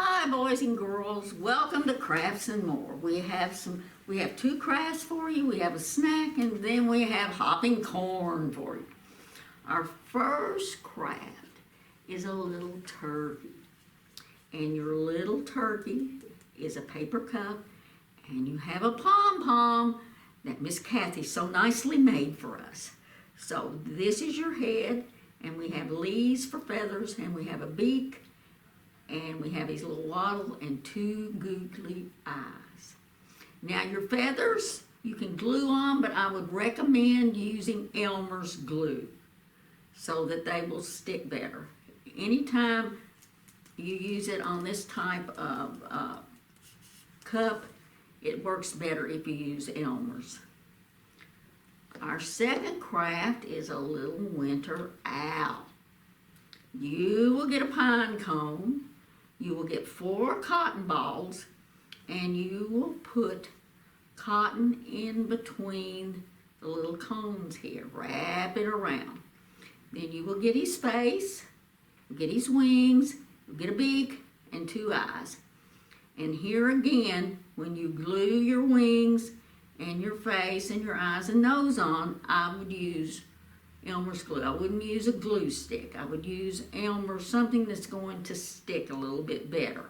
Hi boys and girls, welcome to Crafts and More. We have two crafts for you, we have a snack, and then we have hopping corn for you. Our first craft is a little turkey. And your little turkey is a paper cup, and you have a pom-pom that Miss Kathy so nicely made for us. So this is your head, and we have leaves for feathers, and we have a beak, and we have his little waddle and two googly eyes. Now your feathers you can glue on, but I would recommend using Elmer's glue so that they will stick better. Anytime you use it on this type of cup, it works better if you use Elmer's. Our second craft is a little winter owl. You will get a pine cone. You will get 4 cotton balls, and you will put cotton in between the little cones here. Wrap it around. Then you will get his face, get his wings, get a beak, and 2 eyes. And here again, when you glue your wings and your face and your eyes and nose on, I would use Elmer's glue. I wouldn't use a glue stick. I would use Elmer's, something that's going to stick a little bit better.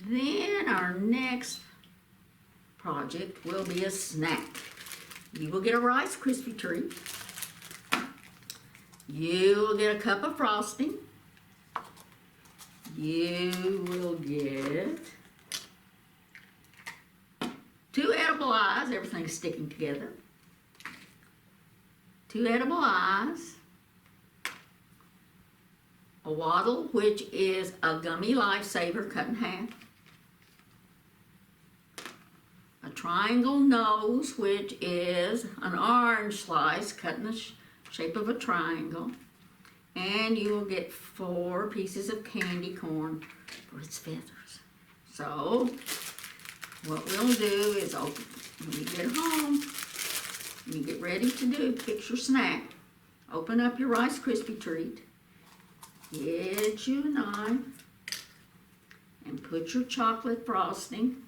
Then our next project will be a snack. You will get a Rice Krispie treat. You will get a cup of frosting. You will get 2 edible eyes. Everything's sticking together. 2 edible eyes, a waddle, which is a gummy lifesaver cut in half, a triangle nose, which is an orange slice cut in the shape of a triangle, and you will get 4 pieces of candy corn for its feathers. So what we'll do is when you get home, when you get ready to fix your snack, open up your Rice Krispie treat, get you a knife, and put your chocolate frosting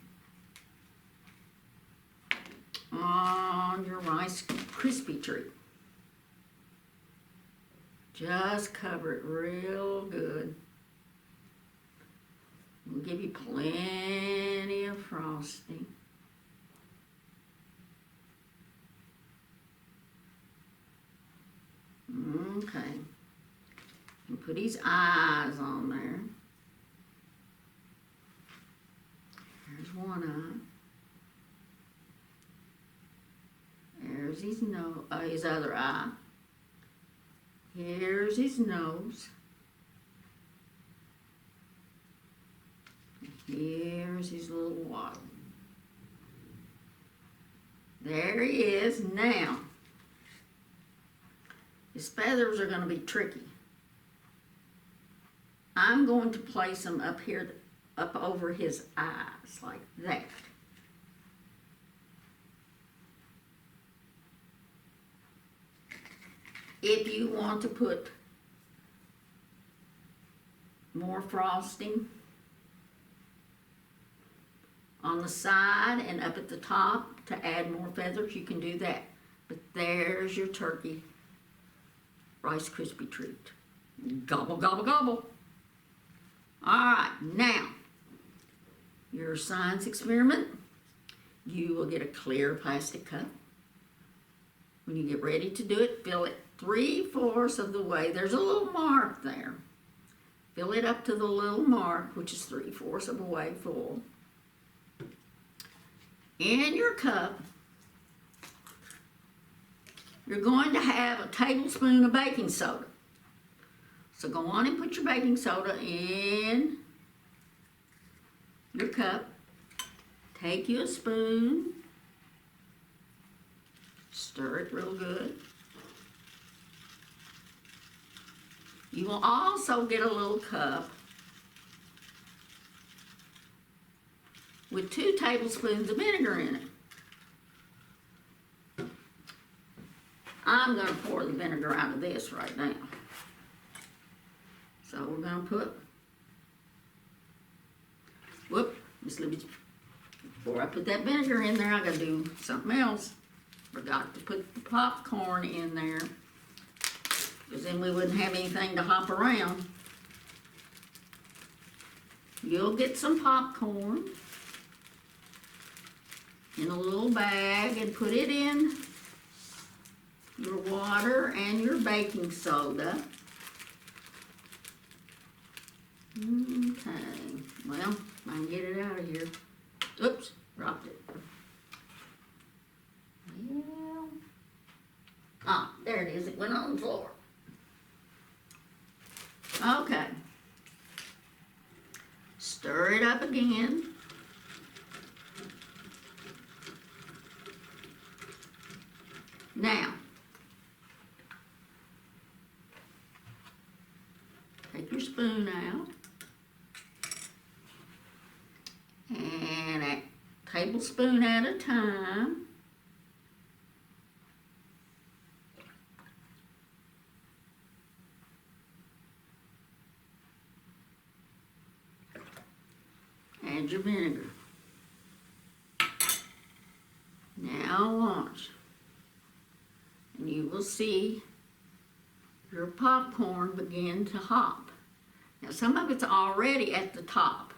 on your Rice Krispie treat. Just cover it real good. We'll give you plenty of frosting. Okay, and put his eyes on there. There's one eye. There's his nose, his other eye. Here's his nose. Here's his little waddle. There he is now. His feathers are going to be tricky. I'm going to place them up here, up over his eyes, like that. If you want to put more frosting on the side and up at the top to add more feathers, you can do that. But there's your turkey Rice Krispie treat. Gobble, gobble, gobble. All right, now, your science experiment, you will get a clear plastic cup. When you get ready to do it, fill it 3/4 of the way. There's a little mark there. Fill it up to the little mark, which is 3/4 of the way full. In your cup, you're going to have a tablespoon of baking soda. So go on and put your baking soda in your cup. Take you a spoon. Stir it real good. You will also get a little cup with 2 tablespoons of vinegar in it. I'm going to pour the vinegar out of this right now. So we're going to put Whoop, Miss Libby, before I put that vinegar in there, I gotta do something else. Forgot to put the popcorn in there, because then we wouldn't have anything to hop around. You'll get some popcorn in a little bag and put it in your water and your baking soda. Okay, well, I can get it out of here. Oops, dropped it. Well, there it is, it went on the floor. Okay. Stir it up again. Now, take your spoon out, and a tablespoon at a time. Add your vinegar. Now watch, and you will see your popcorn begin to hop. Now some of it's already at the top.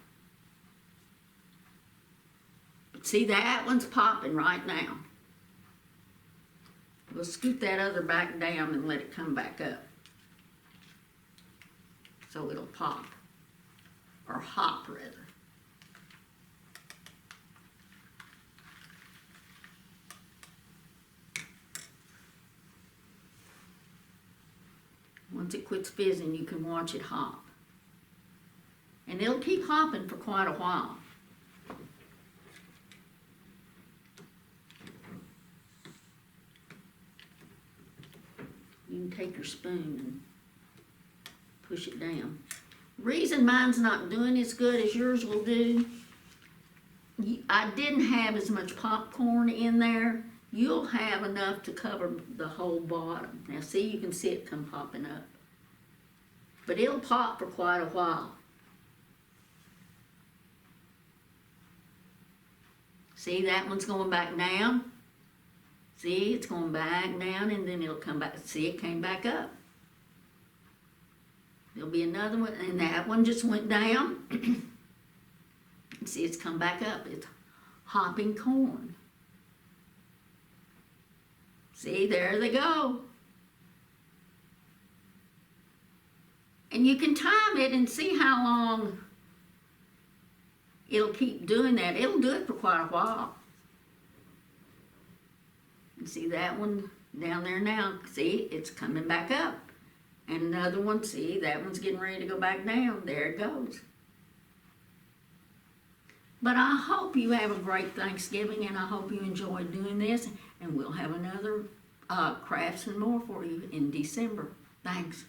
But see, that one's popping right now. We'll scoot that other back down and let it come back up. So it'll pop, or hop rather. Once it quits fizzing, you can watch it hop. And it'll keep hopping for quite a while. You can take your spoon and push it down. The reason mine's not doing as good as yours will do, I didn't have as much popcorn in there. You'll have enough to cover the whole bottom. Now see, you can see it come popping up. But it'll pop for quite a while. See, that one's going back down. See, it's going back down, and then it'll come back. See, it came back up. There'll be another one, and that one just went down. See, it's come back up. It's hopping corn. See, there they go. And you can time it and see how long it'll keep doing that. It'll do it for quite a while. You see that one down there now? See, it's coming back up. And another one, see, that one's getting ready to go back down. There it goes. But I hope you have a great Thanksgiving, and I hope you enjoy doing this. And we'll have another Crafts and More for you in December. Thanks.